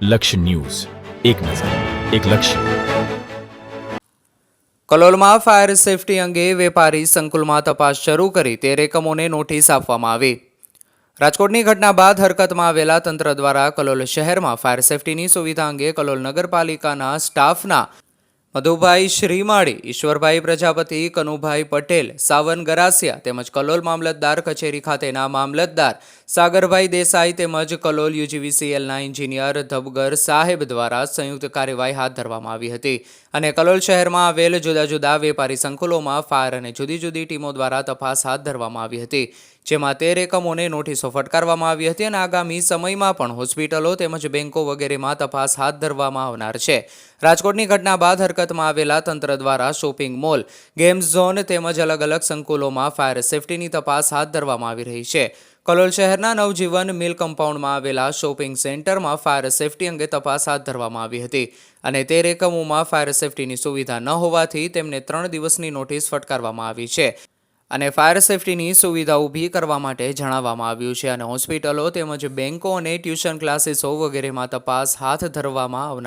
લક્ષ્ય ન્યૂઝ, એક નજર, એક લક્ષ્ય. કલોલમાં ફાયર સેફટી અંગે વેપારી સંકુલમાં તપાસ શરૂ કરી 13 એકમોને નોટિસ આપવામાં આવી. રાજકોટની ઘટના બાદ હરકતમાં આવેલા તંત્ર દ્વારા કલોલ શહેરમાં ફાયર સેફટીની સુવિધા અંગે કલોલ નગરપાલિકાના સ્ટાફના મધુભાઈ શ્રીમાળી, ઈશ્વરભાઈ પ્રજાપતિ, કનુભાઈ પટેલ, સાવન ગરાસિયા તેમજ કલોલ મામલતદાર કચેરી ખાતેના મામલતદાર સાગરભાઈ દેસાઈ તેમજ કલોલ યુજીવીસીએલના એન્જિનિયર ધબગર સાહેબ દ્વારા સંયુક્ત કાર્યવાહી હાથ ધરવામાં આવી હતી અને કલોલ શહેરમાં આવેલ જુદા જુદા વેપારી સંકુલોમાં ફાયર અને જુદી જુદી ટીમો દ્વારા તપાસ હાથ ધરવામાં આવી હતી, જેમાં 13 એકમોને નોટિસો ફટકારવામાં આવી હતી અને આગામી સમયમાં પણ હોસ્પિટલો તેમજ બેંકો વગેરેમાં તપાસ હાથ ધરવામાં આવનાર છે. રાજકોટની ઘટના બાદ હરકતમાં આવેલા તંત્ર દ્વારા શોપિંગ મોલ, ગેમ ઝોન તેમજ અલગ અલગ સંકુલોમાં ફાયર સેફટીની તપાસ હાથ ધરવામાં આવી રહી છે. કલોલ શહેરના નવજીવન મિલ કમ્પાઉન્ડમાં આવેલા શોપિંગ સેન્ટરમાં ફાયર સેફટી અંગે તપાસ હાથ ધરવામાં આવી હતી અને 13 એકમોમાં ફાયર સેફટીની સુવિધા ન હોવાથી તેમને 3 દિવસની નોટિસ ફટકારવામાં આવી છે અને ફાયર સેફટીની સુવિધા ઊભી કરવા માટે જણાવવામાં આવ્યું છે અને હોસ્પિટલો તેમજ બેંકો અને ટ્યુશન ક્લાસીસો વગેરેમાં તપાસ હાથ ધરવામાં આવનાર